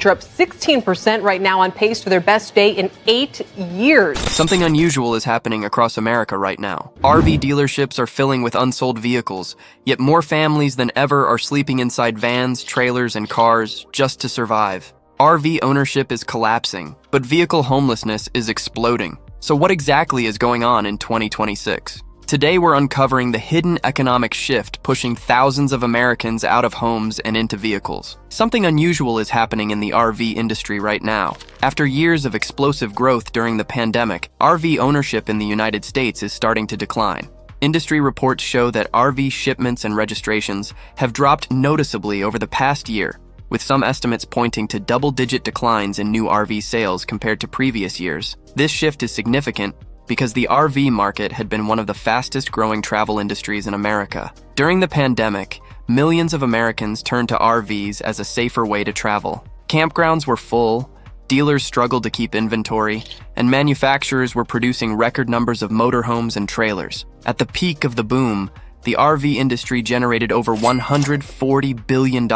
Are up 16% right now, on pace for their best day in 8 years. Something unusual is happening across America right now. RV dealerships are filling with unsold vehicles, yet more families than ever are sleeping inside vans, trailers, and cars just to survive. RV ownership is collapsing, but vehicle homelessness is exploding. So what exactly is going on in 2026? Today we're uncovering the hidden economic shift pushing thousands of Americans out of homes and into vehicles. Something unusual is happening in the RV industry right now. After years of explosive growth during the pandemic, RV ownership in the United States is starting to decline. Industry reports show that RV shipments and registrations have dropped noticeably over the past year, with some estimates pointing to double-digit declines in new RV sales compared to previous years. This shift is significant because the RV market had been one of the fastest-growing travel industries in America. During the pandemic, millions of Americans turned to RVs as a safer way to travel. Campgrounds were full, dealers struggled to keep inventory, and manufacturers were producing record numbers of motorhomes and trailers. At the peak of the boom, the RV industry generated over $140 billion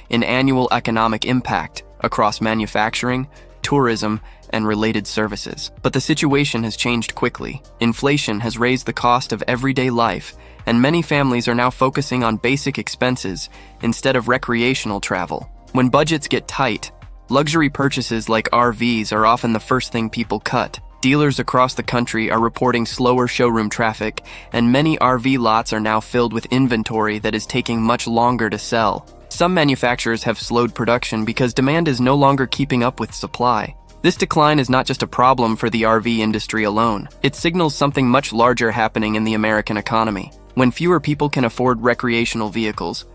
in annual economic impact across manufacturing, tourism, and related services. But the situation has changed quickly. Inflation has raised the cost of everyday life, and many families are now focusing on basic expenses instead of recreational travel. When budgets get tight, luxury purchases like RVs are often the first thing people cut. Dealers across the country are reporting slower showroom traffic, and many RV lots are now filled with inventory that is taking much longer to sell. Some manufacturers have slowed production because demand is no longer keeping up with supply. This decline is not just a problem for the RV industry alone. It signals something much larger happening in the American economy. When fewer people can afford recreational vehicles,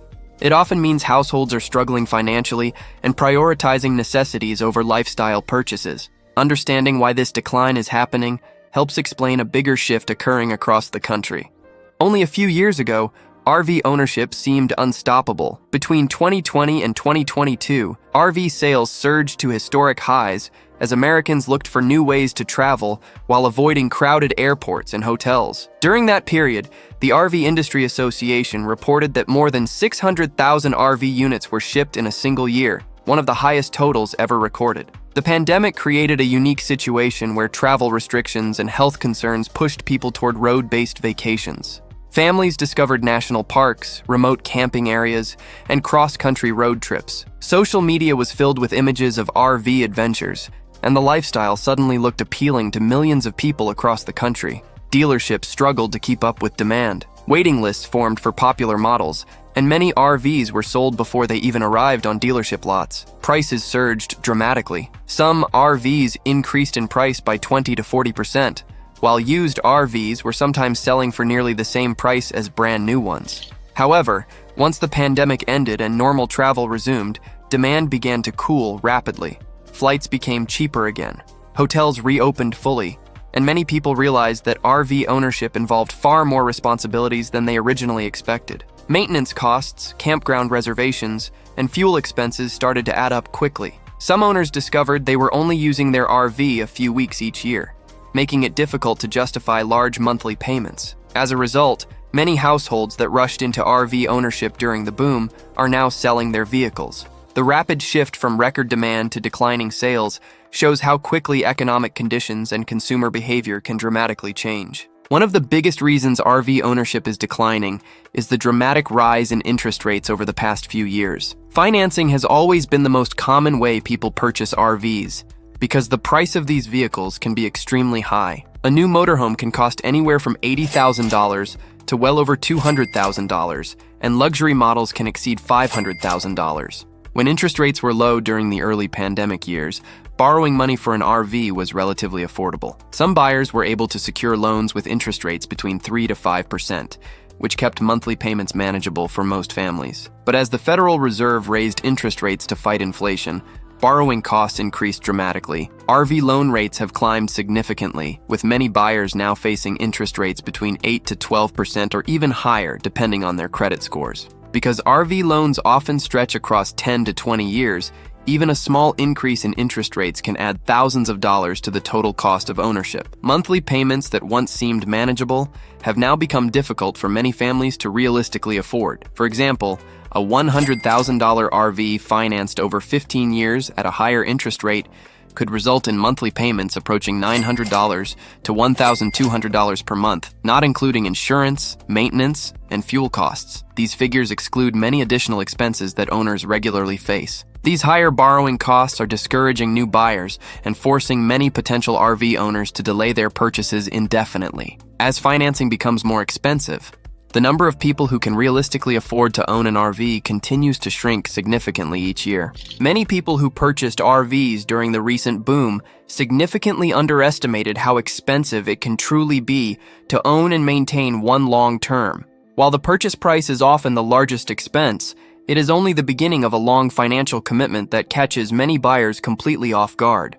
it often means households are struggling financially and prioritizing necessities over lifestyle purchases. Understanding why this decline is happening helps explain a bigger shift occurring across the country. Only a few years ago, RV ownership seemed unstoppable. Between 2020 and 2022, RV sales surged to historic highs as Americans looked for new ways to travel while avoiding crowded airports and hotels. During that period, the RV Industry Association reported that more than 600,000 RV units were shipped in a single year, one of the highest totals ever recorded. The pandemic created a unique situation where travel restrictions and health concerns pushed people toward road-based vacations. Families discovered national parks, remote camping areas, and cross-country road trips. Social media was filled with images of RV adventures, and the lifestyle suddenly looked appealing to millions of people across the country. Dealerships struggled to keep up with demand. Waiting lists formed for popular models, and many RVs were sold before they even arrived on dealership lots. Prices surged dramatically. Some RVs increased in price by 20 to 40%. While used RVs were sometimes selling for nearly the same price as brand new ones. However, once the pandemic ended and normal travel resumed, demand began to cool rapidly. Flights became cheaper again. Hotels reopened fully, and many people realized that RV ownership involved far more responsibilities than they originally expected. Maintenance costs, campground reservations, and fuel expenses started to add up quickly. Some owners discovered they were only using their RV a few weeks each year, making it difficult to justify large monthly payments. As a result, many households that rushed into RV ownership during the boom are now selling their vehicles. The rapid shift from record demand to declining sales shows how quickly economic conditions and consumer behavior can dramatically change. One of the biggest reasons RV ownership is declining is the dramatic rise in interest rates over the past few years. Financing has always been the most common way people purchase RVs, because the price of these vehicles can be extremely high. A new motorhome can cost anywhere from $80,000 to well over $200,000, and luxury models can exceed $500,000. When interest rates were low during the early pandemic years, borrowing money for an RV was relatively affordable. Some buyers were able to secure loans with interest rates between 3 to 5%, which kept monthly payments manageable for most families. But as the Federal Reserve raised interest rates to fight inflation, borrowing costs increased dramatically. RV loan rates have climbed significantly, with many buyers now facing interest rates between 8 to 12% or even higher, depending on their credit scores. Because RV loans often stretch across 10 to 20 years, even a small increase in interest rates can add thousands of dollars to the total cost of ownership. Monthly payments that once seemed manageable have now become difficult for many families to realistically afford. For example, A $100,000 RV financed over 15 years at a higher interest rate could result in monthly payments approaching $900 to $1,200 per month, not including insurance, maintenance, and fuel costs. These figures exclude many additional expenses that owners regularly face. These higher borrowing costs are discouraging new buyers and forcing many potential RV owners to delay their purchases indefinitely. As financing becomes more expensive, the number of people who can realistically afford to own an RV continues to shrink significantly each year. Many people who purchased RVs during the recent boom significantly underestimated how expensive it can truly be to own and maintain one long term. While the purchase price is often the largest expense, it is only the beginning of a long financial commitment that catches many buyers completely off guard.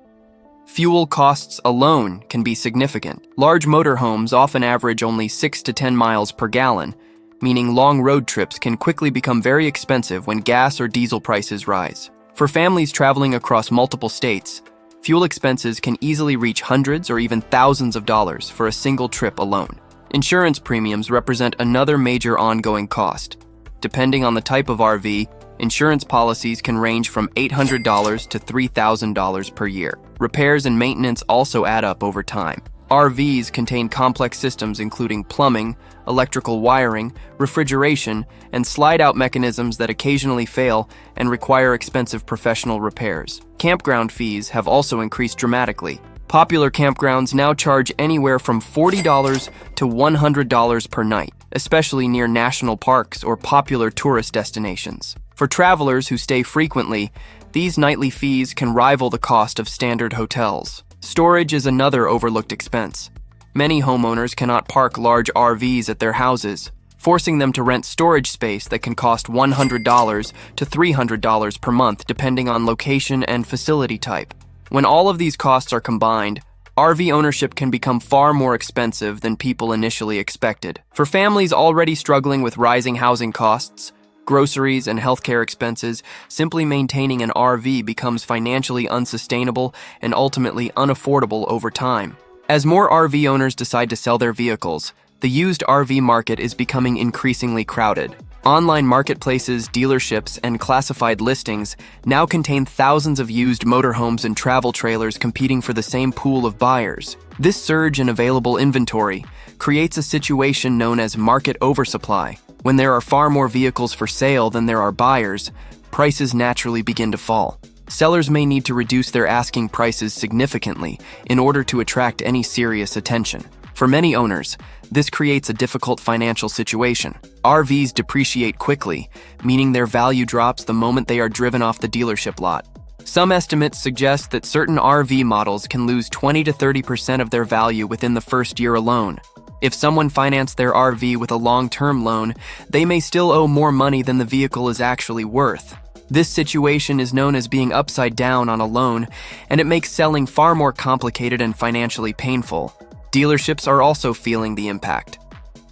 Fuel costs alone can be significant. Large motorhomes often average only 6 to 10 miles per gallon, meaning long road trips can quickly become very expensive when gas or diesel prices rise. For families traveling across multiple states, fuel expenses can easily reach hundreds or even thousands of dollars for a single trip alone. Insurance premiums represent another major ongoing cost. Depending on the type of RV, insurance policies can range from $800 to $3,000 per year. Repairs and maintenance also add up over time. RVs contain complex systems including plumbing, electrical wiring, refrigeration, and slide-out mechanisms that occasionally fail and require expensive professional repairs. Campground fees have also increased dramatically. Popular campgrounds now charge anywhere from $40 to $100 per night, especially near national parks or popular tourist destinations. For travelers who stay frequently, these nightly fees can rival the cost of standard hotels. Storage is another overlooked expense. Many homeowners cannot park large RVs at their houses, forcing them to rent storage space that can cost $100 to $300 per month depending on location and facility type. When all of these costs are combined, RV ownership can become far more expensive than people initially expected. For families already struggling with rising housing costs, groceries, and healthcare expenses, simply maintaining an RV becomes financially unsustainable and ultimately unaffordable over time. As more RV owners decide to sell their vehicles, the used RV market is becoming increasingly crowded. Online marketplaces, dealerships, and classified listings now contain thousands of used motorhomes and travel trailers competing for the same pool of buyers. This surge in available inventory creates a situation known as market oversupply. When there are far more vehicles for sale than there are buyers, prices naturally begin to fall. Sellers may need to reduce their asking prices significantly in order to attract any serious attention. For many owners, this creates a difficult financial situation. RVs depreciate quickly, meaning their value drops the moment they are driven off the dealership lot. Some estimates suggest that certain RV models can lose 20 to 30% of their value within the first year alone. If someone financed their RV with a long-term loan, they may still owe more money than the vehicle is actually worth. This situation is known as being upside down on a loan, and it makes selling far more complicated and financially painful. Dealerships are also feeling the impact.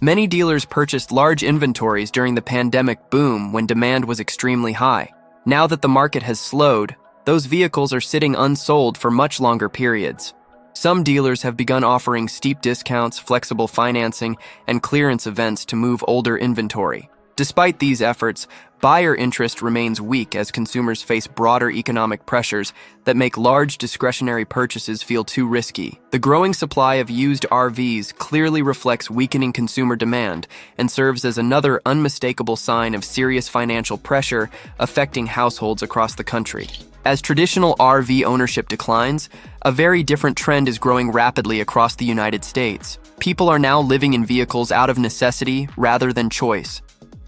Many dealers purchased large inventories during the pandemic boom when demand was extremely high. Now that the market has slowed, those vehicles are sitting unsold for much longer periods. Some dealers have begun offering steep discounts, flexible financing, and clearance events to move older inventory. Despite these efforts, buyer interest remains weak as consumers face broader economic pressures that make large discretionary purchases feel too risky. The growing supply of used RVs clearly reflects weakening consumer demand and serves as another unmistakable sign of serious financial pressure affecting households across the country. As traditional RV ownership declines, a very different trend is growing rapidly across the United States. People are now living in vehicles out of necessity rather than choice.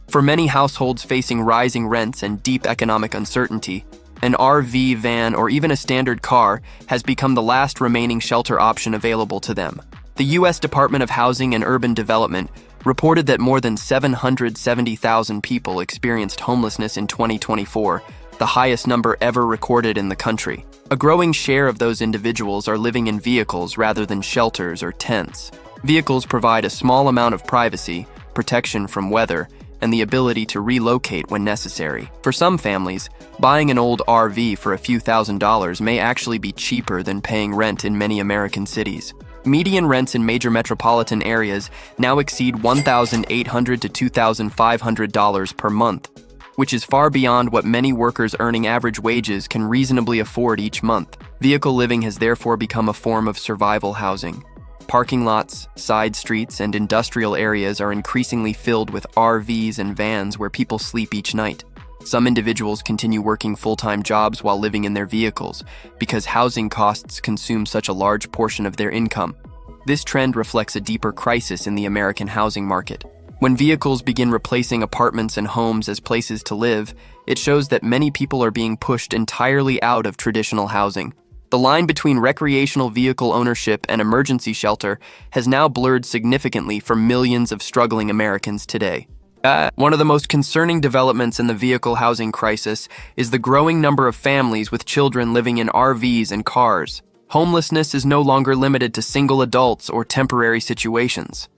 For many households facing rising rents and deep economic uncertainty, an RV, van, or even a standard car has become the last remaining shelter option available to them. The U.S. Department of Housing and Urban Development reported that more than 770,000 people experienced homelessness in 2024, the highest number ever recorded in the country. A growing share of those individuals are living in vehicles rather than shelters or tents. Vehicles provide a small amount of privacy, protection from weather, and the ability to relocate when necessary. For some families, buying an old RV for a few $1,000s may actually be cheaper than paying rent in many American cities. Median rents in major metropolitan areas now exceed $1,800 to $2,500 per month. which is far beyond what many workers earning average wages can reasonably afford each month. Vehicle living has therefore become a form of survival housing. Parking lots, side streets, and industrial areas are increasingly filled with RVs and vans where people sleep each night. Some individuals continue working full-time jobs while living in their vehicles because housing costs consume such a large portion of their income. This trend reflects a deeper crisis in the American housing market. When vehicles begin replacing apartments and homes as places to live, it shows that many people are being pushed entirely out of traditional housing. The line between recreational vehicle ownership and emergency shelter has now blurred significantly for millions of struggling Americans today. One of the most concerning developments in the vehicle housing crisis is the growing number of families with children living in RVs and cars. Homelessness is no longer limited to single adults or temporary situations.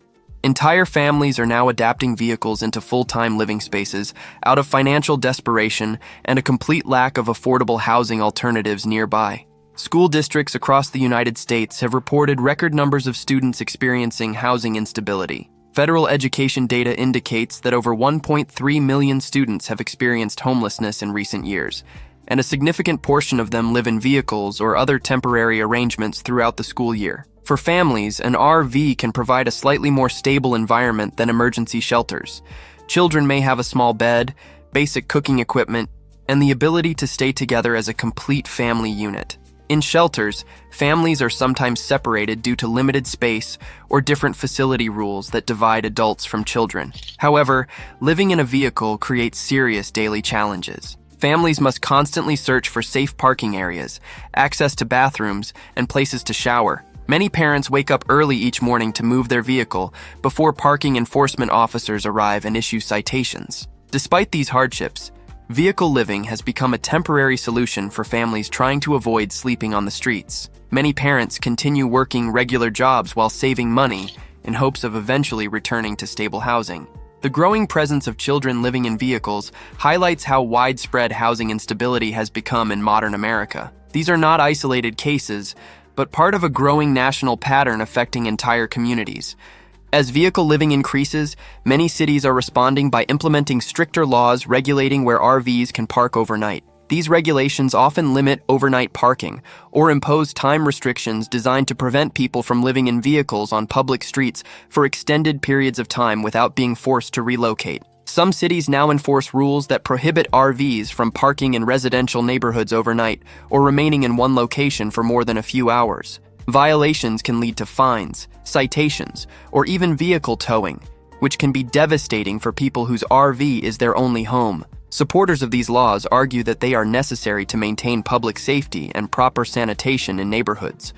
Entire families are now adapting vehicles into full-time living spaces out of financial desperation and a complete lack of affordable housing alternatives nearby. School districts across the United States have reported record numbers of students experiencing housing instability. Federal education data indicates that over 1.3 million students have experienced homelessness in recent years, and a significant portion of them live in vehicles or other temporary arrangements throughout the school year. For families, an RV can provide a slightly more stable environment than emergency shelters. Children may have a small bed, basic cooking equipment, and the ability to stay together as a complete family unit. In shelters, families are sometimes separated due to limited space or different facility rules that divide adults from children. However, living in a vehicle creates serious daily challenges. Families must constantly search for safe parking areas, access to bathrooms, and places to shower. Many parents wake up early each morning to move their vehicle before parking enforcement officers arrive and issue citations. Despite these hardships, vehicle living has become a temporary solution for families trying to avoid sleeping on the streets. Many parents continue working regular jobs while saving money in hopes of eventually returning to stable housing. The growing presence of children living in vehicles highlights how widespread housing instability has become in modern America. These are not isolated cases, but part of a growing national pattern affecting entire communities. As vehicle living increases, many cities are responding by implementing stricter laws regulating where RVs can park overnight. These regulations often limit overnight parking or impose time restrictions designed to prevent people from living in vehicles on public streets for extended periods of time without being forced to relocate. Some cities now enforce rules that prohibit RVs from parking in residential neighborhoods overnight or remaining in one location for more than a few hours. Violations can lead to fines, citations, or even vehicle towing, which can be devastating for people whose RV is their only home. Supporters of these laws argue that they are necessary to maintain public safety and proper sanitation in neighborhoods.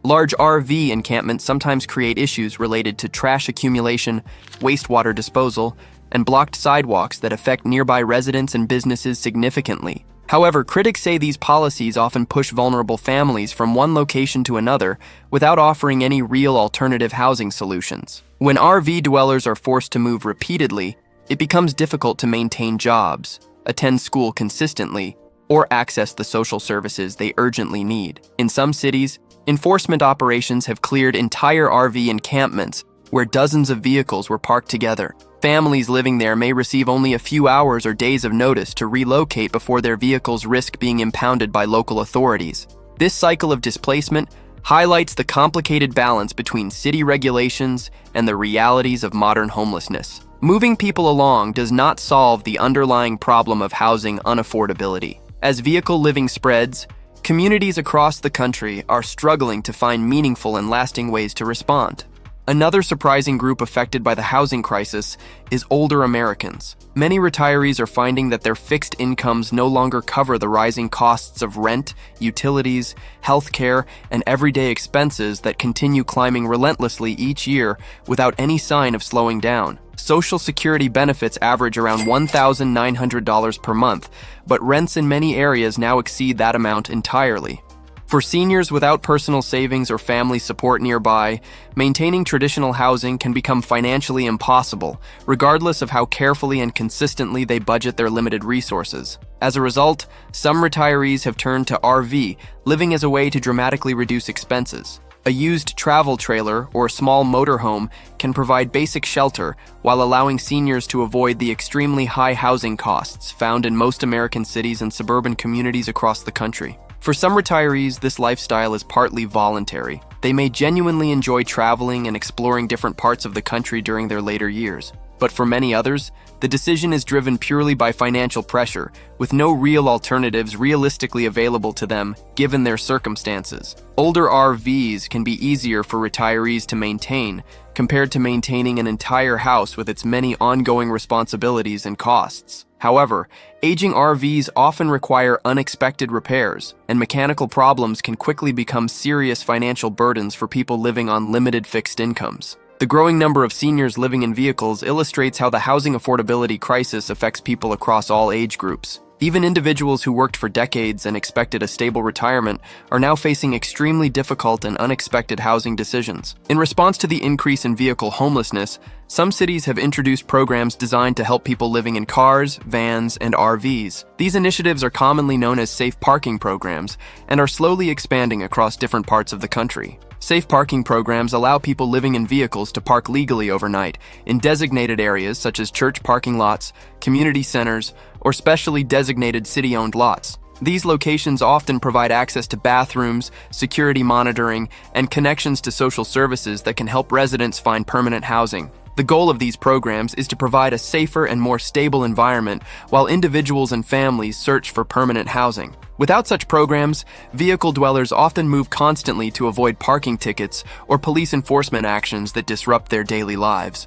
Large RV encampments sometimes create issues related to trash accumulation, wastewater disposal, and blocked sidewalks that affect nearby residents and businesses significantly. However, critics say these policies often push vulnerable families from one location to another without offering any real alternative housing solutions. When RV dwellers are forced to move repeatedly, it becomes difficult to maintain jobs, attend school consistently, or access the social services they urgently need. In some cities, enforcement operations have cleared entire RV encampments where dozens of vehicles were parked together. Families living there may receive only a few hours or days of notice to relocate before their vehicles risk being impounded by local authorities. This cycle of displacement highlights the complicated balance between city regulations and the realities of modern homelessness. Moving people along does not solve the underlying problem of housing unaffordability. As vehicle living spreads, communities across the country are struggling to find meaningful and lasting ways to respond. Another surprising group affected by the housing crisis is older Americans. Many retirees are finding that their fixed incomes no longer cover the rising costs of rent, utilities, healthcare, and everyday expenses that continue climbing relentlessly each year without any sign of slowing down. Social Security benefits average around $1,900 per month, but rents in many areas now exceed that amount entirely. For seniors without personal savings or family support nearby, maintaining traditional housing can become financially impossible, regardless of how carefully and consistently they budget their limited resources. As a result, some retirees have turned to RV, living as a way to dramatically reduce expenses. A used travel trailer or small motorhome can provide basic shelter while allowing seniors to avoid the extremely high housing costs found in most American cities and suburban communities across the country. For some retirees, this lifestyle is partly voluntary. They may genuinely enjoy traveling and exploring different parts of the country during their later years. But for many others, the decision is driven purely by financial pressure, with no real alternatives realistically available to them given their circumstances. Older RVs can be easier for retirees to maintain compared to maintaining an entire house with its many ongoing responsibilities and costs. However, aging RVs often require unexpected repairs, and mechanical problems can quickly become serious financial burdens for people living on limited fixed incomes. The growing number of seniors living in vehicles illustrates how the housing affordability crisis affects people across all age groups. Even individuals who worked for decades and expected a stable retirement are now facing extremely difficult and unexpected housing decisions. In response to the increase in vehicle homelessness, some cities have introduced programs designed to help people living in cars, vans, and RVs. These initiatives are commonly known as safe parking programs and are slowly expanding across different parts of the country. Safe parking programs allow people living in vehicles to park legally overnight in designated areas such as church parking lots, community centers, or specially designated city-owned lots. These locations often provide access to bathrooms, security monitoring, and connections to social services that can help residents find permanent housing. The goal of these programs is to provide a safer and more stable environment while individuals and families search for permanent housing. Without such programs, vehicle dwellers often move constantly to avoid parking tickets or police enforcement actions that disrupt their daily lives.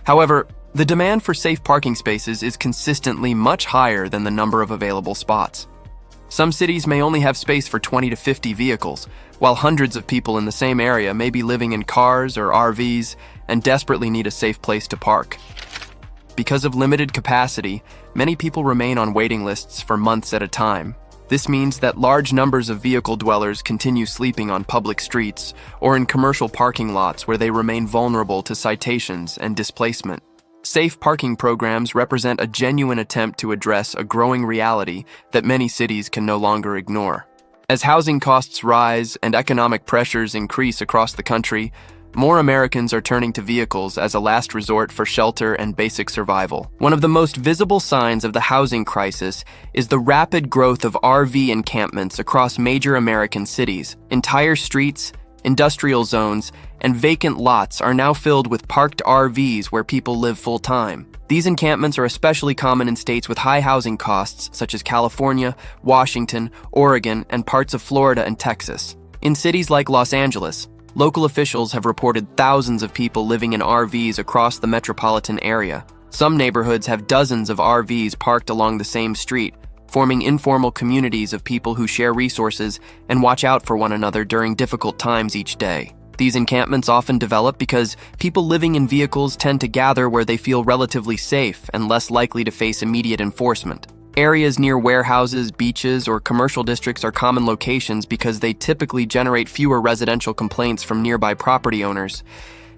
However, the demand for safe parking spaces is consistently much higher than the number of available spots. Some cities may only have space for 20 to 50 vehicles, while hundreds of people in the same area may be living in cars or RVs and desperately need a safe place to park. Because of limited capacity, many people remain on waiting lists for months at a time. This means that large numbers of vehicle dwellers continue sleeping on public streets or in commercial parking lots where they remain vulnerable to citations and displacement. Safe parking programs represent a genuine attempt to address a growing reality that many cities can no longer ignore. As housing costs rise and economic pressures increase across the country, more Americans are turning to vehicles as a last resort for shelter and basic survival. One of the most visible signs of the housing crisis is the rapid growth of RV encampments across major American cities. Entire streets, industrial zones, and vacant lots are now filled with parked RVs where people live full-time. These encampments are especially common in states with high housing costs such as California, Washington, Oregon, and parts of Florida and Texas. In cities like Los Angeles, local officials have reported thousands of people living in RVs across the metropolitan area. Some neighborhoods have dozens of RVs parked along the same street, forming informal communities of people who share resources and watch out for one another during difficult times each day. These encampments often develop because people living in vehicles tend to gather where they feel relatively safe and less likely to face immediate enforcement. Areas near warehouses, beaches, or commercial districts are common locations because they typically generate fewer residential complaints from nearby property owners.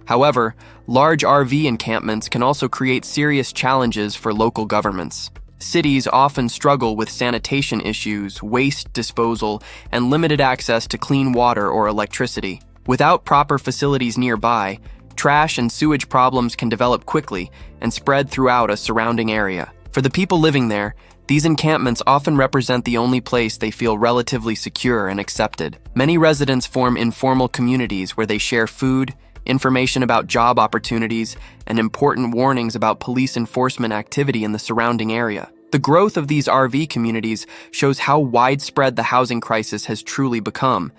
However, large RV encampments can also create serious challenges for local governments. Cities often struggle with sanitation issues, waste disposal, and limited access to clean water or electricity. Without proper facilities nearby, trash and sewage problems can develop quickly and spread throughout a surrounding area. For the people living there, these encampments often represent the only place they feel relatively secure and accepted. Many residents form informal communities where they share food, information about job opportunities, and important warnings about police enforcement activity in the surrounding area. The growth of these RV communities shows how widespread the housing crisis has truly become,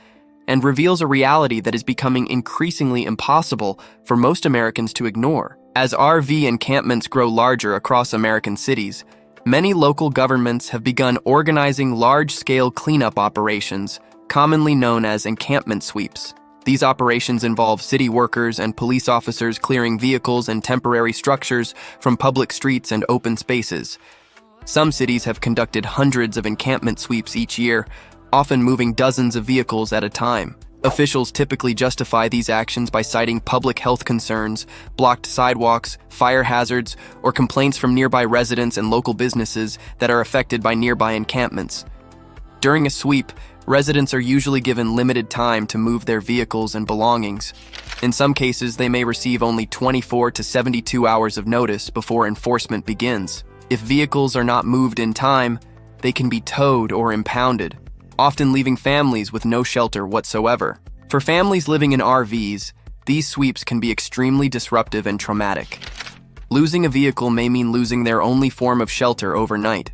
and reveals a reality that is becoming increasingly impossible for most Americans to ignore. As RV encampments grow larger across American cities, many local governments have begun organizing large-scale cleanup operations, commonly known as encampment sweeps. These operations involve city workers and police officers clearing vehicles and temporary structures from public streets and open spaces. Some cities have conducted hundreds of encampment sweeps each year, often moving dozens of vehicles at a time. Officials typically justify these actions by citing public health concerns, blocked sidewalks, fire hazards, or complaints from nearby residents and local businesses that are affected by nearby encampments. During a sweep, Residents are usually given limited time to move their vehicles and belongings. In some cases, they may receive only 24 to 72 hours of notice before enforcement begins. If vehicles are not moved in time, they can be towed or impounded, often leaving families with no shelter whatsoever. For families living in RVs, these sweeps can be extremely disruptive and traumatic. Losing a vehicle may mean losing their only form of shelter overnight.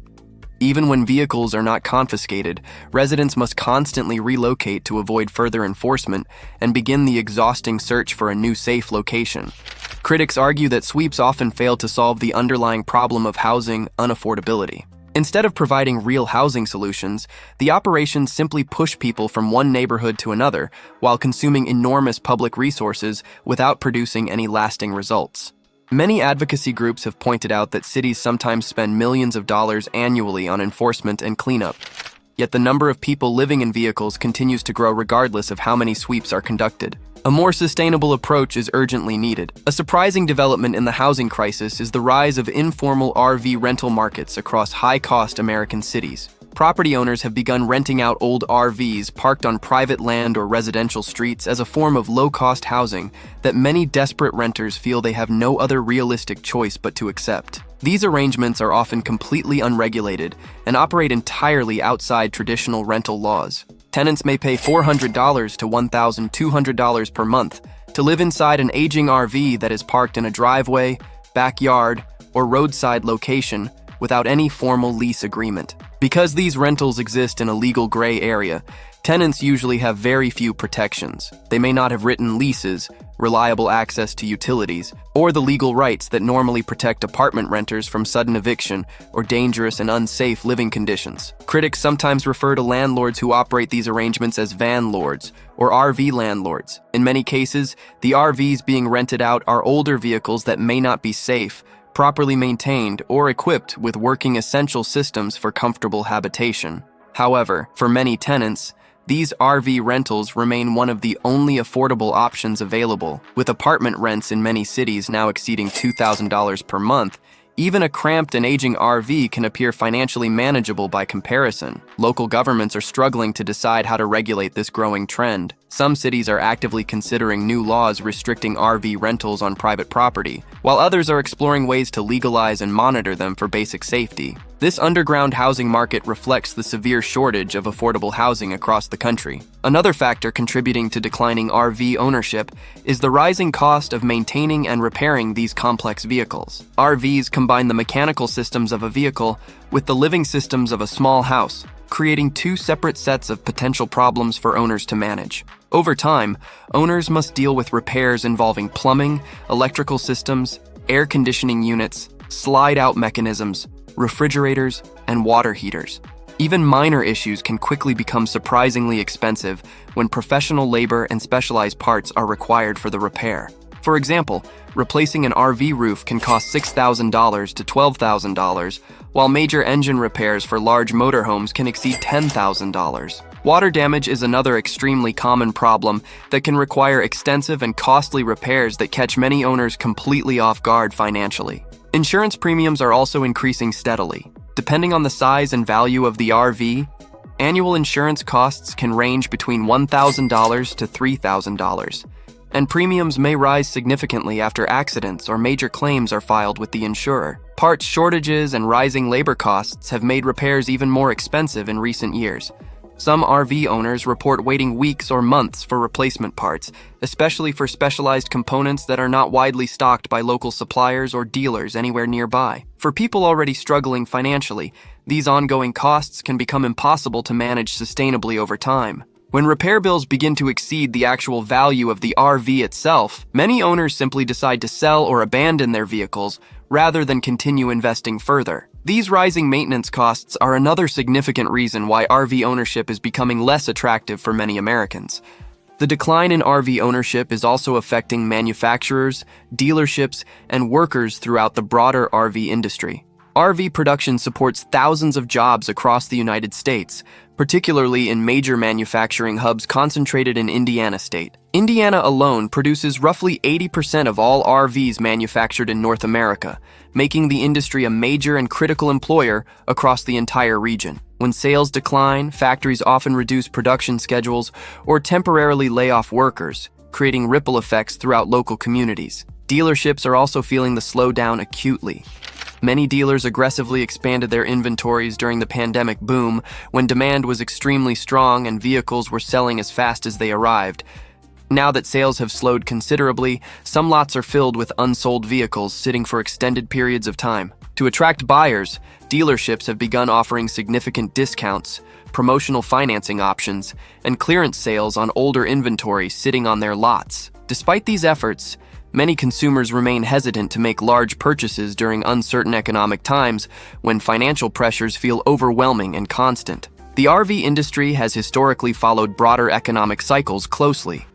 Even when vehicles are not confiscated, residents must constantly relocate to avoid further enforcement and begin the exhausting search for a new safe location. Critics argue that sweeps often fail to solve the underlying problem of housing unaffordability. Instead of providing real housing solutions, the operations simply push people from one neighborhood to another while consuming enormous public resources without producing any lasting results. Many advocacy groups have pointed out that cities sometimes spend millions of dollars annually on enforcement and cleanup. Yet the number of people living in vehicles continues to grow regardless of how many sweeps are conducted. A more sustainable approach is urgently needed. A surprising development in the housing crisis is the rise of informal RV rental markets across high-cost American cities. Property owners have begun renting out old RVs parked on private land or residential streets as a form of low-cost housing that many desperate renters feel they have no other realistic choice but to accept. These arrangements are often completely unregulated and operate entirely outside traditional rental laws. Tenants may pay $400 to $1,200 per month to live inside an aging RV that is parked in a driveway, backyard, or roadside location without any formal lease agreement. Because these rentals exist in a legal gray area, tenants usually have very few protections. They may not have written leases, reliable access to utilities, or the legal rights that normally protect apartment renters from sudden eviction or dangerous and unsafe living conditions. Critics sometimes refer to landlords who operate these arrangements as van lords or RV landlords. In many cases, the RVs being rented out are older vehicles that may not be safe, properly maintained, or equipped with working essential systems for comfortable habitation. However, for many tenants, these RV rentals remain one of the only affordable options available. With apartment rents in many cities now exceeding $2,000 per month, even a cramped and aging RV can appear financially manageable by comparison. Local governments are struggling to decide how to regulate this growing trend. Some cities are actively considering new laws restricting RV rentals on private property, while others are exploring ways to legalize and monitor them for basic safety. This underground housing market reflects the severe shortage of affordable housing across the country. Another factor contributing to declining RV ownership is the rising cost of maintaining and repairing these complex vehicles. RVs combine the mechanical systems of a vehicle with the living systems of a small house, creating two separate sets of potential problems for owners to manage. Over time, owners must deal with repairs involving plumbing, electrical systems, air conditioning units, slide-out mechanisms, refrigerators, and water heaters. Even minor issues can quickly become surprisingly expensive when professional labor and specialized parts are required for the repair. For example, replacing an RV roof can cost $6,000 to $12,000, while major engine repairs for large motorhomes can exceed $10,000. Water damage is another extremely common problem that can require extensive and costly repairs that catch many owners completely off guard financially. Insurance premiums are also increasing steadily. Depending on the size and value of the RV, annual insurance costs can range between $1,000 to $3,000, and premiums may rise significantly after accidents or major claims are filed with the insurer. Parts shortages and rising labor costs have made repairs even more expensive in recent years. Some RV owners report waiting weeks or months for replacement parts, especially for specialized components that are not widely stocked by local suppliers or dealers anywhere nearby. For people already struggling financially, these ongoing costs can become impossible to manage sustainably over time. When repair bills begin to exceed the actual value of the RV itself, many owners simply decide to sell or abandon their vehicles rather than continue investing further. These rising maintenance costs are another significant reason why RV ownership is becoming less attractive for many Americans. The decline in RV ownership is also affecting manufacturers, dealerships, and workers throughout the broader RV industry. RV production supports thousands of jobs across the United States, particularly in major manufacturing hubs concentrated in Indiana state. Indiana alone produces roughly 80% of all RVs manufactured in North America, making the industry a major and critical employer across the entire region. When sales decline, factories often reduce production schedules or temporarily lay off workers, creating ripple effects throughout local communities. Dealerships are also feeling the slowdown acutely. Many dealers aggressively expanded their inventories during the pandemic boom when demand was extremely strong and vehicles were selling as fast as they arrived. Now that sales have slowed considerably, some lots are filled with unsold vehicles sitting for extended periods of time. To attract buyers, dealerships have begun offering significant discounts, promotional financing options, and clearance sales on older inventory sitting on their lots. Despite these efforts, many consumers remain hesitant to make large purchases during uncertain economic times when financial pressures feel overwhelming and constant. The RV industry has historically followed broader economic cycles closely.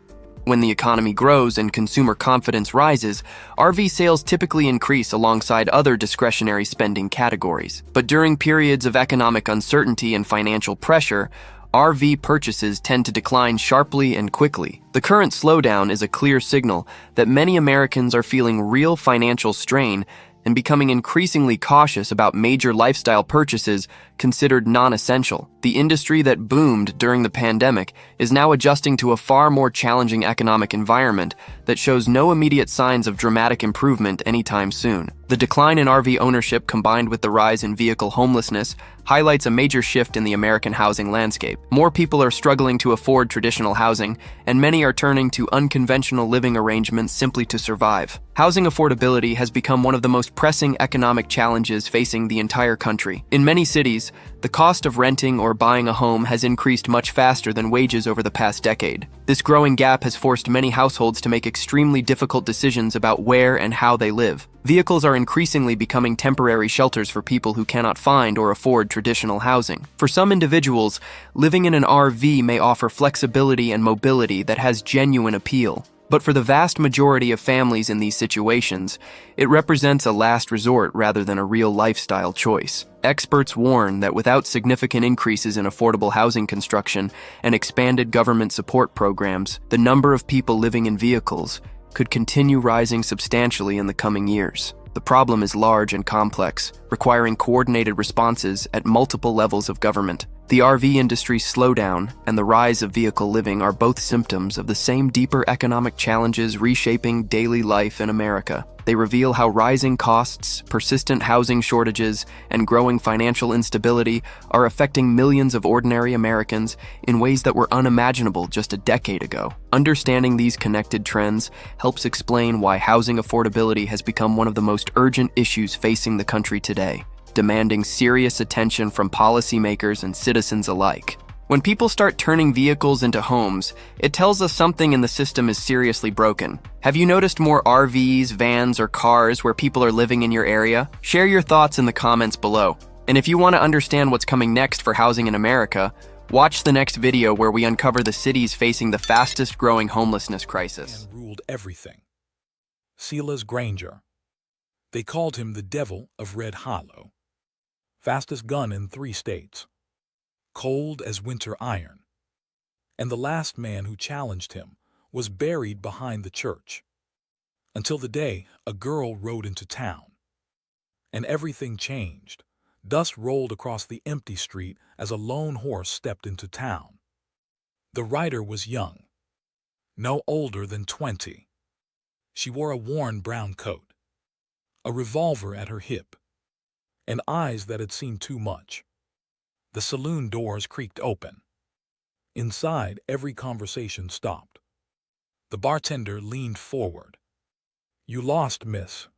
When the economy grows and consumer confidence rises, RV sales typically increase alongside other discretionary spending categories. But during periods of economic uncertainty and financial pressure, RV purchases tend to decline sharply and quickly. The current slowdown is a clear signal that many Americans are feeling real financial strain and becoming increasingly cautious about major lifestyle purchases considered non-essential. The industry that boomed during the pandemic is now adjusting to a far more challenging economic environment that shows no immediate signs of dramatic improvement anytime soon. The decline in RV ownership combined with the rise in vehicle homelessness highlights a major shift in the American housing landscape. More people are struggling to afford traditional housing, and many are turning to unconventional living arrangements simply to survive. Housing affordability has become one of the most pressing economic challenges facing the entire country. In many cities, the cost of renting or buying a home has increased much faster than wages over the past decade. This growing gap has forced many households to make extremely difficult decisions about where and how they live. Vehicles are increasingly becoming temporary shelters for people who cannot find or afford traditional housing. For some individuals, living in an RV may offer flexibility and mobility that has genuine appeal. But for the vast majority of families in these situations, it represents a last resort rather than a real lifestyle choice. Experts warn that without significant increases in affordable housing construction and expanded government support programs, the number of people living in vehicles could continue rising substantially in the coming years. The problem is large and complex, requiring coordinated responses at multiple levels of government. The RV industry's slowdown and the rise of vehicle living are both symptoms of the same deeper economic challenges reshaping daily life in America. They reveal how rising costs, persistent housing shortages, and growing financial instability are affecting millions of ordinary Americans in ways that were unimaginable just a decade ago. Understanding these connected trends helps explain why housing affordability has become one of the most urgent issues facing the country today, demanding serious attention from policymakers and citizens alike. When people start turning vehicles into homes, it tells us something in the system is seriously broken. Have you noticed more RVs, vans, or cars where people are living in your area? Share your thoughts in the comments below. And if you want to understand what's coming next for housing in America, watch the next video where we uncover the cities facing the fastest growing homelessness crisis. And ruled everything. Silas Granger. They called him the Devil of Red Hollow. Fastest gun in 3 states. Cold as winter iron. And the last man who challenged him was buried behind the church. Until the day a girl rode into town. And everything changed. Dust rolled across the empty street as a lone horse stepped into town. The rider was young, no older than 20. She wore a worn brown coat, a revolver at her hip, and eyes that had seen too much. The saloon doors creaked open. Inside, every conversation stopped. The bartender leaned forward. "You lost, miss."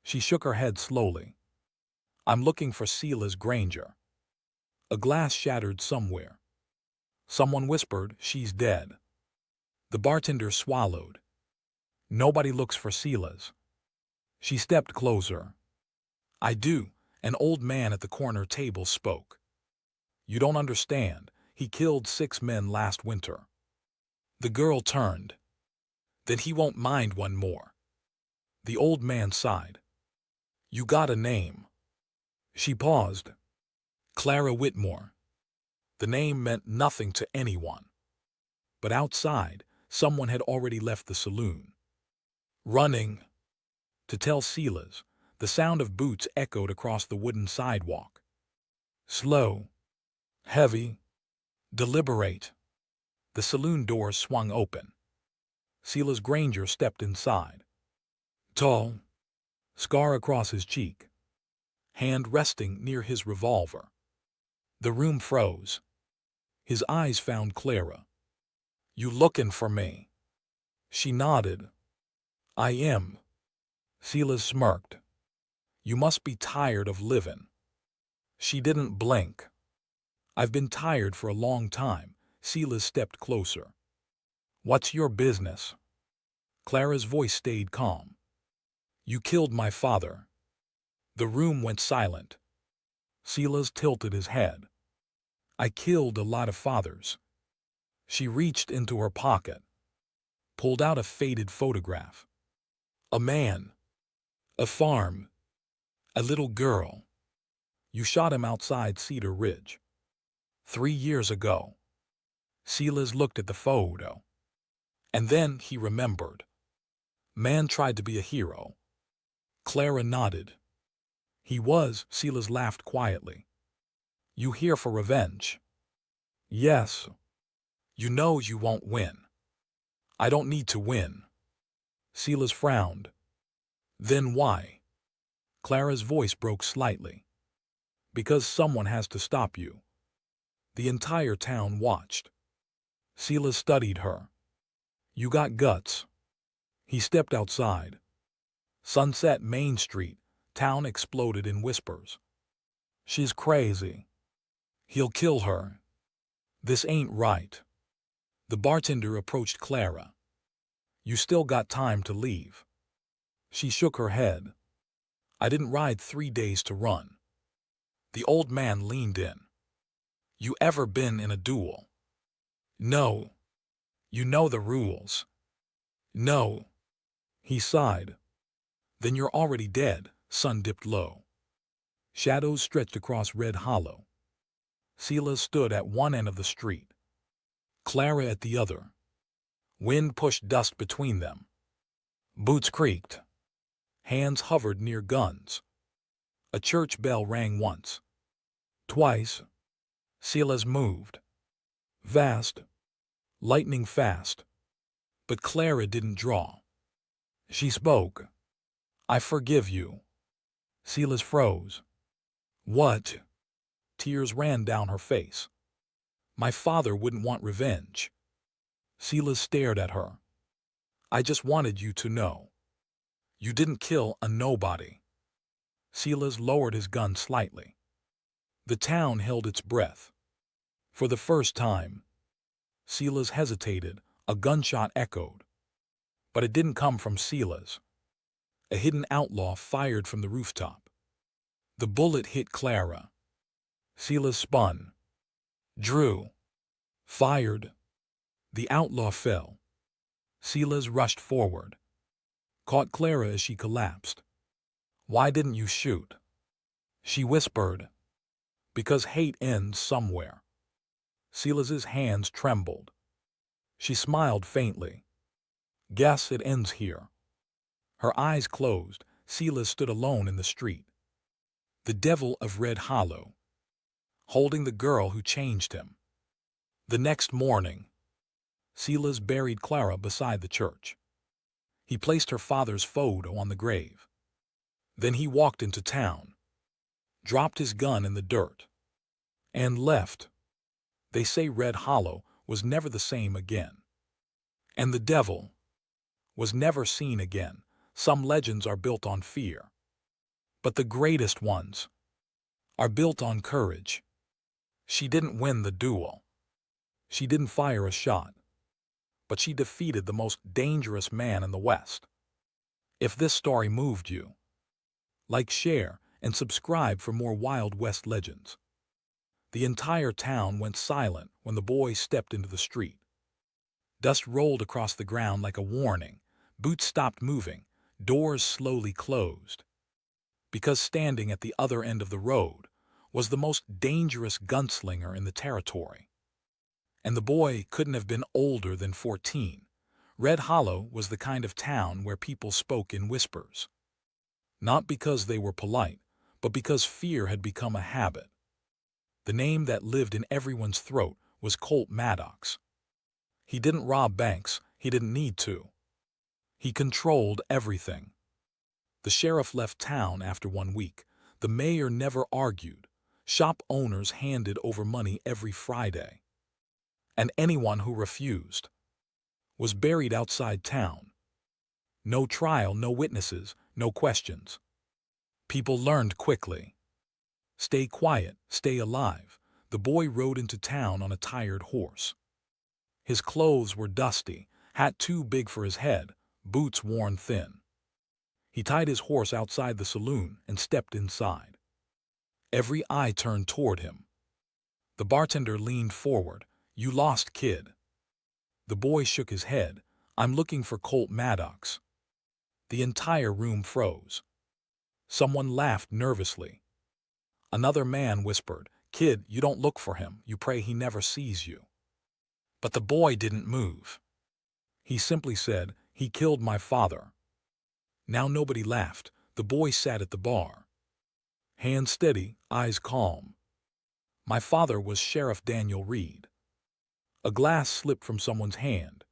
She shook her head slowly. "I'm looking for Silas Granger." A glass shattered somewhere. Someone whispered, "She's dead." The bartender swallowed. "Nobody looks for Silas." She stepped closer. "I do," an old man at the corner table spoke. "You don't understand. He killed 6 men last winter." The girl turned. "Then he won't mind one more." The old man sighed. "You got a name." She paused. Clara Whitmore. The name meant nothing to anyone. But outside, someone had already left the saloon. Running. To tell Silas, the sound of boots echoed across the wooden sidewalk. Slow. Heavy. Deliberate. The saloon doors swung open. Silas Granger stepped inside. Tall. Scar across his cheek. Hand resting near his revolver. The room froze. His eyes found Clara. You looking for me? She nodded. I am. Silas smirked. You must be tired of living. She didn't blink. I've been tired for a long time. Silas stepped closer. What's your business? Clara's voice stayed calm. You killed my father. The room went silent. Silas tilted his head. I killed a lot of fathers. She reached into her pocket, pulled out a faded photograph. A man. A farm. A little girl. You shot him outside Cedar Ridge. 3 years ago. Silas looked at the photo. And then he remembered. Man tried to be a hero. Clara nodded. He was. Silas laughed quietly. You here for revenge? Yes. You know you won't win. I don't need to win. Silas frowned. Then why? Clara's voice broke slightly. Because someone has to stop you. The entire town watched. Silas studied her. You got guts. He stepped outside. Sunset Main Street, town exploded in whispers. She's crazy. He'll kill her. This ain't right. The bartender approached Clara. You still got time to leave. She shook her head. I didn't ride 3 days to run. The old man leaned in. You ever been in a duel? No. You know the rules. No. He sighed. Then you're already dead. Sun dipped low. Shadows stretched across Red Hollow. Silas stood at one end of the street. Clara at the other. Wind pushed dust between them. Boots creaked. Hands hovered near guns. A church bell rang once. Twice. Silas moved. Vast. Lightning fast. But Clara didn't draw. She spoke. I forgive you. Silas froze. What? Tears ran down her face. My father wouldn't want revenge. Silas stared at her. I just wanted you to know. You didn't kill a nobody. Silas lowered his gun slightly. The town held its breath. For the first time. Silas hesitated. A gunshot echoed. But it didn't come from Silas. A hidden outlaw fired from the rooftop. The bullet hit Clara. Silas spun. Drew. Fired. The outlaw fell. Silas rushed forward. Caught Clara as she collapsed. Why didn't you shoot? She whispered. Because hate ends somewhere. Silas's hands trembled. She smiled faintly. Guess it ends here. Her eyes closed. Silas stood alone in the street. The devil of Red Hollow. Holding the girl who changed him. The next morning, Silas buried Clara beside the church. He placed her father's photo on the grave. Then he walked into town, dropped his gun in the dirt, and left. They say Red Hollow was never the same again. And the devil was never seen again. Some legends are built on fear. But the greatest ones are built on courage. She didn't win the duel. She didn't fire a shot. But she defeated the most dangerous man in the West. If this story moved you, like, share, and subscribe for more Wild West legends. The entire town went silent when the boy stepped into the street. Dust rolled across the ground like a warning. Boots stopped moving. Doors slowly closed. because standing at the other end of the road was the most dangerous gunslinger in the territory. And the boy couldn't have been older than 14. Red Hollow was the kind of town where people spoke in whispers. Not because they were polite, but because fear had become a habit. The name that lived in everyone's throat was Colt Maddox. He didn't rob banks, he didn't need to. He controlled everything. The sheriff left town after 1 week. The mayor never argued. Shop owners handed over money every Friday. And anyone who refused was buried outside town. No trial, no witnesses, no questions. People learned quickly. Stay quiet, stay alive. The boy rode into town on a tired horse. His clothes were dusty, hat too big for his head, boots worn thin. He tied his horse outside the saloon and stepped inside. Every eye turned toward him. The bartender leaned forward. "You lost, kid." The boy shook his head. "I'm looking for Colt Maddox." The entire room froze. Someone laughed nervously. Another man whispered, "Kid, you don't look for him. You pray he never sees you." But the boy didn't move. He simply said, "He killed my father." Now nobody laughed. The boy sat at the bar. Hands steady, eyes calm. "My father was Sheriff Daniel Reed." A glass slipped from someone's hand.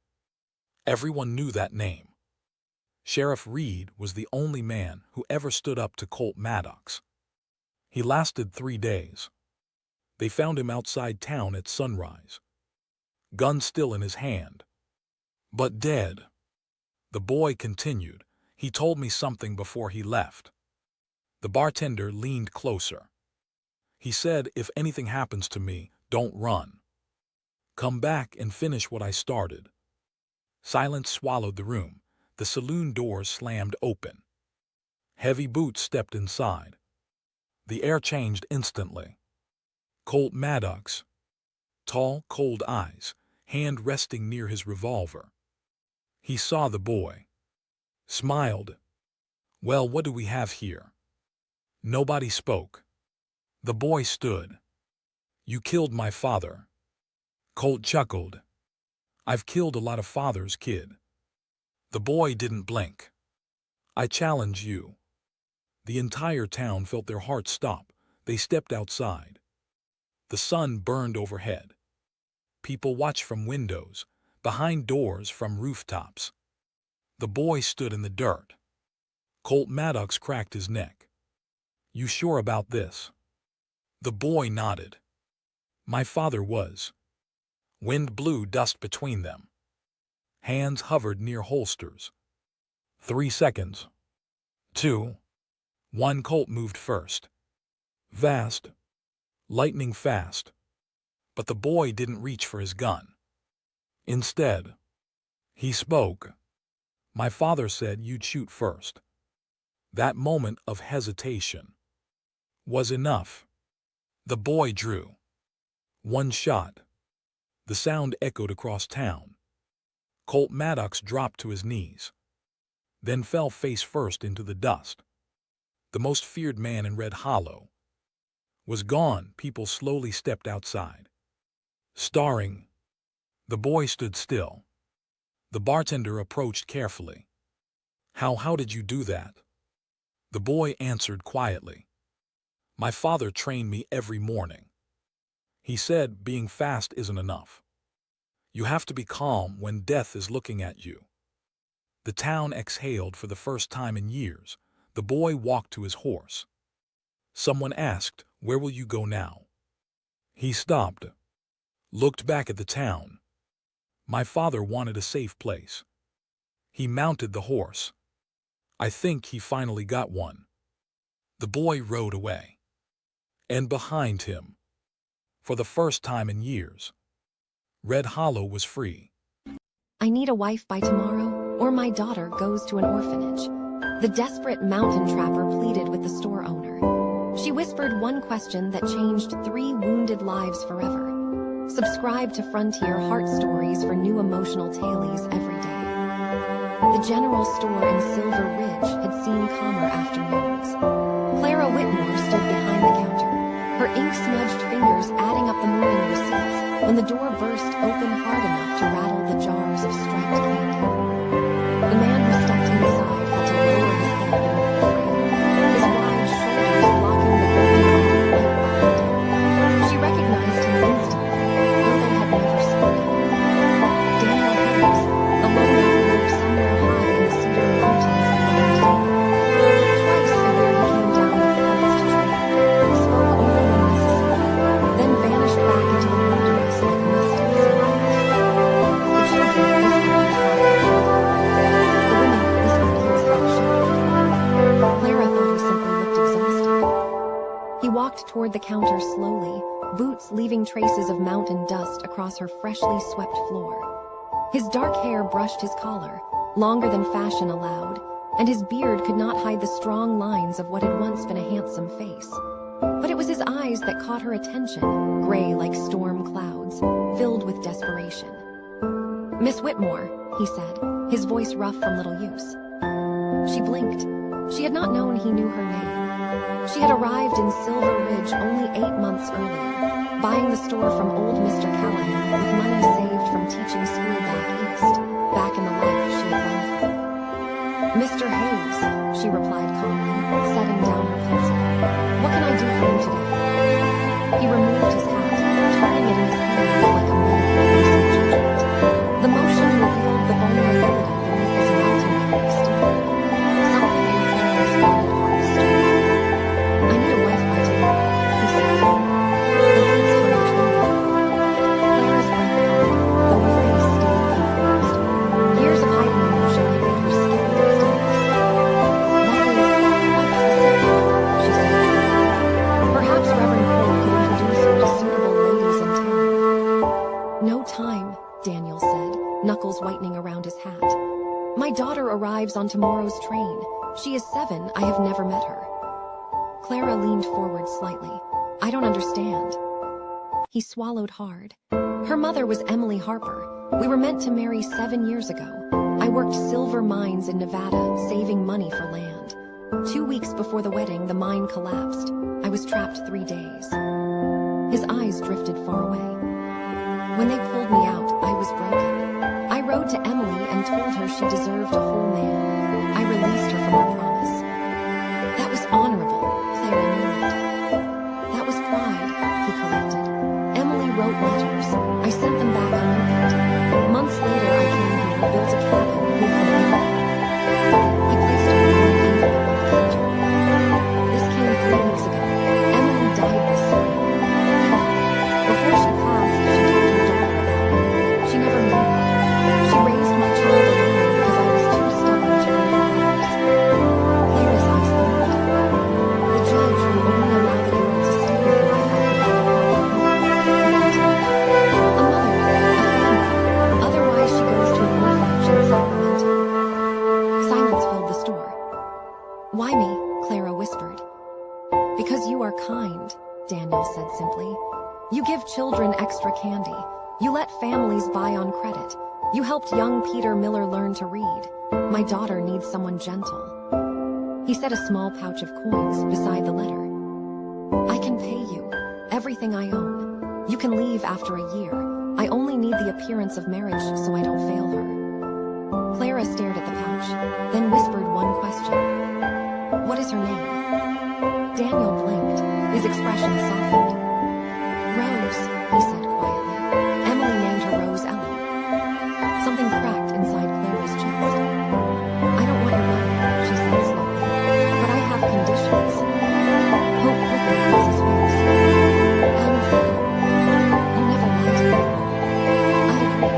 Everyone knew that name. Sheriff Reed was the only man who ever stood up to Colt Maddox. He lasted 3 days. They found him outside town at sunrise. Gun still in his hand. But dead. The boy continued. "He told me something before he left." The bartender leaned closer. He said, "If anything happens to me, don't run. Come back and finish what I started." Silence swallowed the room. The saloon doors slammed open. Heavy boots stepped inside. The air changed instantly. Colt Maddox. Tall, cold eyes, hand resting near his revolver. He saw the boy. Smiled. "Well, what do we have here?" Nobody spoke. The boy stood. "You killed my father." Colt chuckled. "I've killed a lot of fathers, kid." The boy didn't blink. "I challenge you." The entire town felt their hearts stop. They stepped outside. The sun burned overhead. People watched from windows, behind doors, from rooftops. The boy stood in the dirt. Colt Maddox cracked his neck. "You sure about this?" The boy nodded. "My father was." Wind blew dust between them. Hands hovered near holsters. 3 seconds. 2. 1. Colt moved first. Vast. Lightning fast. But the boy didn't reach for his gun. Instead, he spoke. "My father said you'd shoot first." That moment of hesitation was enough. The boy drew. 1 shot. The sound echoed across town. Colt Maddox dropped to his knees, then fell face first into the dust. The most feared man in Red Hollow was gone. People slowly stepped outside. Starring. The boy stood still. The bartender approached carefully. How did you do that?" The boy answered quietly. "My father trained me every morning. He said being fast isn't enough. You have to be calm when death is looking at you." The town exhaled for the first time in years. The boy walked to his horse. Someone asked, "Where will you go now?" He stopped, looked back at the town. "My father wanted a safe place." He mounted the horse. I think he finally got one. The boy rode away. And behind him, for the first time in years, Red Hollow was free. "I need a wife by tomorrow, or my daughter goes to an orphanage." The desperate mountain trapper pleaded with the store owner. She whispered one question that changed 3 wounded lives forever. Subscribe to Frontier Heart Stories for new emotional tales every day. The general store in Silver Ridge had seen calmer afternoons. Clara Whitmore stood behind the counter, her ink-smudged fingers adding up the morning receipts when the door burst open hard enough to rattle the jars of striped candy. The man who stepped inside had to lower his head beneath the frame, his wide shoulders blocking the golden arm right behind him. She recognized him instantly, though they had never spoken. Daniel Hayes, a lone operator somewhere high in the Cedar Mountains of Montana. Twice a year he came down with pelts to trade, spoke only when necessary, then vanished back into the wilderness like mist and silence. The children whispered he was half the women whispered he was half shattered. Clara thought he simply looked exhausted. He walked toward the counter slowly, boots leaving traces of mountain dust across her freshly swept floor. His dark hair brushed his collar, longer than fashion allowed, and his beard could not hide the strong lines of what had once been a handsome face. But it was his eyes that caught her attention, gray like storm clouds, filled with desperation. "Miss Whitmore," he said, his voice rough from little use. She blinked. She had not known he knew her name. She had arrived in Silver Ridge only 8 months earlier, buying the store from old Mr. Callahan with money saved from teaching school back east, back in the life she had run from. "Mr. Hayes," she replied calmly, setting down her pencil. "What can I do for you today?" He removed his hat, turning it in his hands like a man facing judgment. The motion revealed the vulnerability beneath his mountain-like exterior. Something in Clara's guarded heart stirred. "I need a wife by tomorrow," he said. The words hung between them. Clara's breath caught, though her face stayed composed. Years of hiding emotion had made her skilled at stillness. "That is quite specific," she said. "Perhaps Reverend Cole could introduce you to suitable ladies in town." "No time," Daniel said, knuckles whitening around his hat. "My daughter arrives on tomorrow's train. She is 7. I have never met her." Clara leaned forward slightly. "I don't understand." He swallowed hard. "Her mother was Emily Harper. We were meant to marry 7 years ago. I worked silver mines in Nevada, saving money for land. 2 weeks before the wedding, the mine collapsed. I was trapped 3 days." His eyes drifted far away. "When they pulled me out, I was broken. I rode to Emily and told her she deserved a whole man. I released her from her promise." "That was honorable," Clara murmured. "That was pride," he corrected. "Emily wrote letters. I sent them back unopened. Months later, I came here, built a cabin, hid from everyone." He placed a worn envelope on the counter. "This came 3 weeks ago. Emily died this spring. Before she passed, she told her daughter about me. She never married. She raised my child alone because I was too stubborn to leave her arms." Clara's eyes opened. "The judge will only allow the girl to stay with me if I provide a proper home," he continued. "A mother, a family. Otherwise she goes to an orphanage in Sacramento." Silence filled the store. "Why me?" Clara whispered. "Because you are kind," Daniel said simply. "You give children extra candy. You let families buy on credit. You helped young Peter Miller learn to read. My daughter needs someone gentle." He set a small pouch of coins beside the letter. "I can pay you. Everything I own. You can leave after a year. I only need the appearance of marriage so I don't fail her." Clara stared at the pouch, then whispered one question. "What is her name?" Daniel blinked, his expression softened. "Rose," he said quietly. "Emily named her Rose Ellen." Something cracked inside Clara's chest. "I don't want your money," she said slowly, "but I have conditions." Hope quickly across his face. "How do you feel? You never lied to me." "I agree.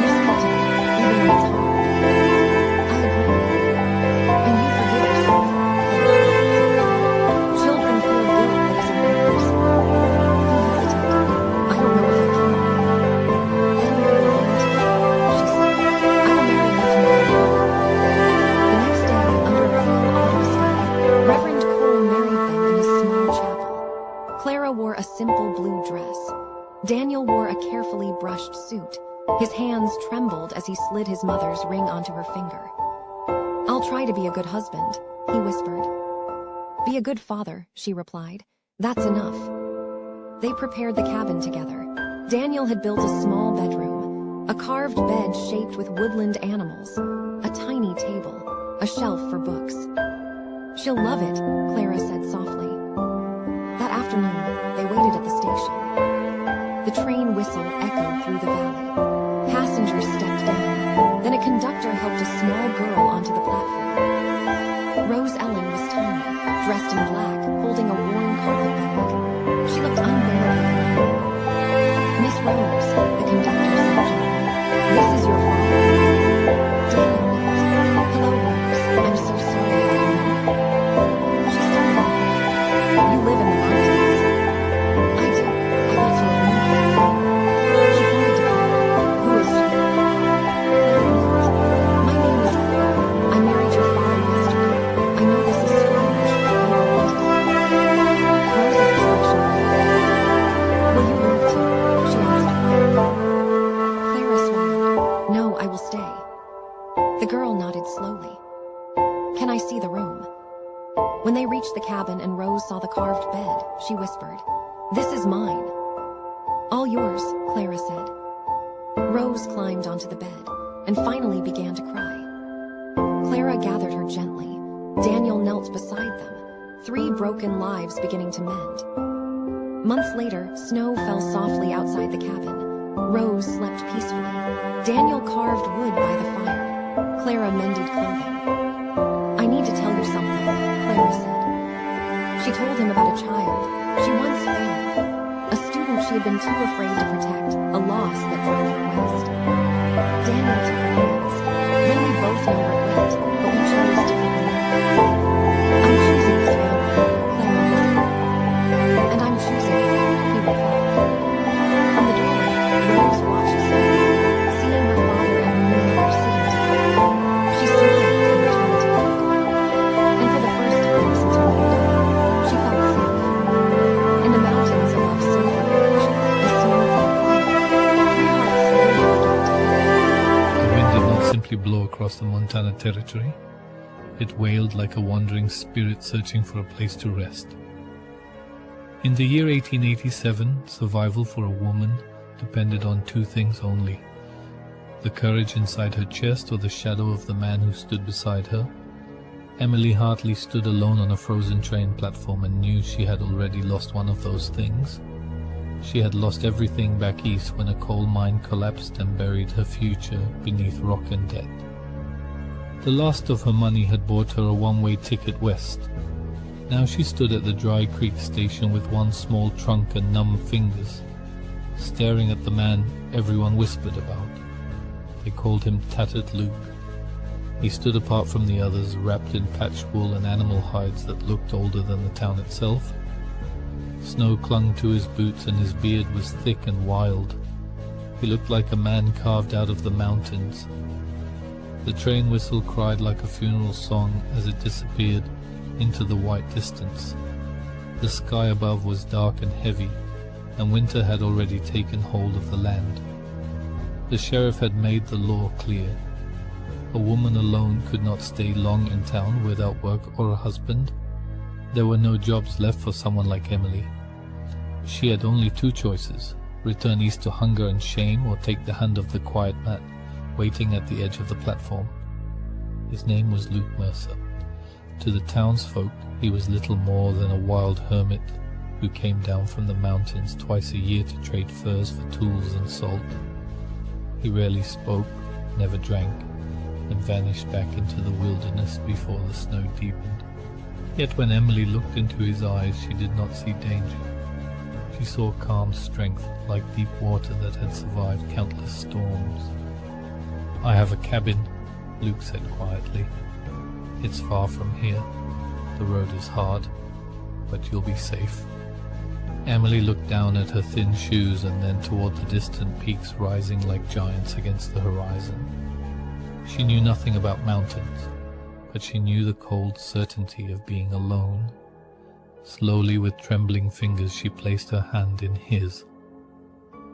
You speak to me, even when it's hard." "I agree. And you forgive yourself," Clara added simply. "Children feel guilt that isn't theirs." He hesitated. "I don't know if I can." "Then we will learn together," she said. "I will marry you tomorrow morning." The next day, under a pale autumn sky, Reverend Cole married them in a small chapel. Clara wore a simple blue dress. Daniel wore a carefully brushed suit, His hands trembled as he slid his mother's ring onto her finger. "I'll try to be a good husband," he whispered. "Be a good father," she replied. "That's enough." They prepared the cabin together. Daniel had built a small bedroom, a carved bed shaped with woodland animals, a tiny table, a shelf for books. "She'll love it," Clara said softly. That afternoon, they waited at the station. The train whistle echoed through the valley. Passengers stepped down. Then a conductor helped a small girl onto the platform. Rose Ellen was tiny, dressed in black, holding a worn carpet bag. She looked unbearably alone. "Miss Rose," the conductor said gently, "this is your father." Daniel knelt. "Hello, Rose. I'm so sorry I didn't know." She started to laugh. "You live in the mountains." "I do. I built her a room here." She pointed to Clara. "Who is she?" Clara knelt. "My name is Clara. I married your father yesterday. I know this is strange, but you are right." Rose's expression brightened. "Will you leave too?" she asked quietly. Clara smiled. "No, I will stay." The girl nodded slowly. "Can I see the room?" When they reached the cabin and Rose saw the carved bed, she whispered, "This is mine." "All yours," Clara said. Rose climbed onto the bed and finally began to cry. Clara gathered her gently. Daniel knelt beside them, 3 broken lives beginning to mend. Months later, snow fell softly outside the cabin. Rose slept peacefully. Daniel carved wood by the fire. Clara mended clothing. "I need to tell you something," Clara said. She told him about a child she once failed, a student she had been too afraid to protect, a loss that drove her west. Daniel took her hands. "Then we both know regret, but we chose differently now." "I'm choosing this family," Clara whispered. "And I'm choosing you," he replied. From the doorway, Rose watched slowly, seeing her father and her new mother sitting together. She smiled and returned to bed. And for the first time since her mother died, she felt safe. In the mountains above Silver Ridge, the snow fell quietly. 3 hearts slowly began to beat. The wind did not simply blow across the Montana Territory. It wailed like a wandering spirit searching for a place to rest. In the year 1887, survival for a woman depended on 2 things only: the courage inside her chest or the shadow of the man who stood beside her. Emily Hartley stood alone on a frozen train platform and knew she had already lost one of those things. She had lost everything back east when a coal mine collapsed and buried her future beneath rock and debt. The last of her money had bought her a one-way ticket west. Now she stood at the Dry Creek station with one small trunk and numb fingers, staring at the man everyone whispered about. They called him Tattered Luke. He stood apart from the others, wrapped in patch wool and animal hides that looked older than the town itself. Snow clung to his boots and his beard was thick and wild. He looked like a man carved out of the mountains. The train whistle cried like a funeral song as it disappeared into the white distance. The sky above was dark and heavy, and winter had already taken hold of the land. The sheriff had made the law clear. A woman alone could not stay long in town without work or a husband. There were no jobs left for someone like Emily. She had only 2 choices: return east to hunger and shame, or take the hand of the quiet man waiting at the edge of the platform. His name was Luke Mercer. To the townsfolk, he was little more than a wild hermit who came down from the mountains twice a year to trade furs for tools and salt. He rarely spoke, never drank, and vanished back into the wilderness before the snow deepened. Yet when Emily looked into his eyes, she did not see danger. She saw calm strength, like deep water that had survived countless storms. "I have a cabin," Luke said quietly. "It's far from here. The road is hard, but you'll be safe." Emily looked down at her thin shoes and then toward the distant peaks rising like giants against the horizon. She knew nothing about mountains, but she knew the cold certainty of being alone. Slowly, with trembling fingers, she placed her hand in his.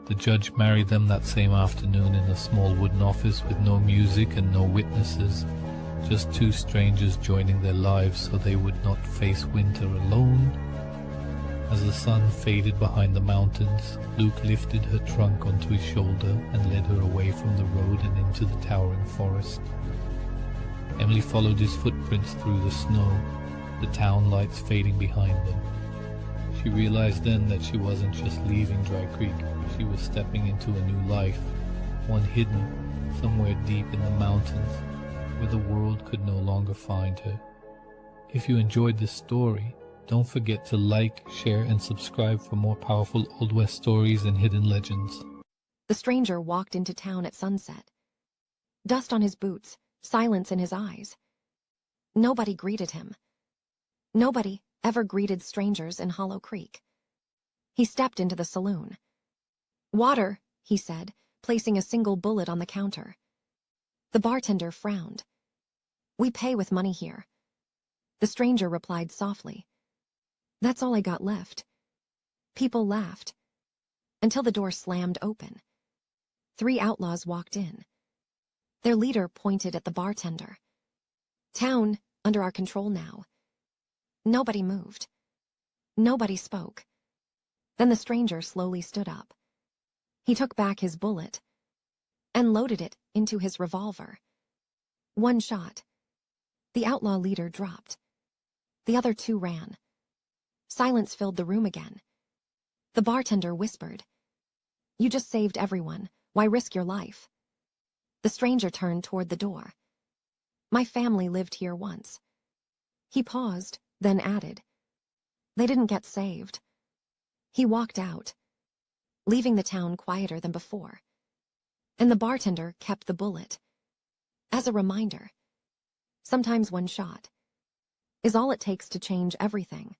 The judge married them that same afternoon in a small wooden office with no music and no witnesses, just two strangers joining their lives so they would not face winter alone. As the sun faded behind the mountains, Luke lifted her trunk onto his shoulder and led her away from the road and into the towering forest. Emily followed his footprints through the snow, the town lights fading behind them. She realized then that she wasn't just leaving Dry Creek, she was stepping into a new life, one hidden somewhere deep in the mountains where the world could no longer find her. If you enjoyed this story, don't forget to like, share, and subscribe for more powerful Old West stories and hidden legends. The stranger walked into town at sunset. Dust on his boots, silence in his eyes. Nobody greeted him. Nobody ever greeted strangers in Hollow Creek. He stepped into the saloon. "Water," he said, placing a single bullet on the counter. The bartender frowned. "We pay with money here." The stranger replied softly, "That's all I got left." People laughed, until the door slammed open. 3 outlaws walked in. Their leader pointed at the bartender. "Town under our control now." Nobody moved. Nobody spoke. Then the stranger slowly stood up. He took back his bullet and loaded it into his revolver. 1 shot. The outlaw leader dropped. The other 2 ran. Silence filled the room again. The bartender whispered, "You just saved everyone. Why risk your life?" The stranger turned toward the door. "My family lived here once." He paused, then added, "They didn't get saved." He walked out, leaving the town quieter than before. And the bartender kept the bullet. As a reminder, sometimes 1 shot is all it takes to change everything.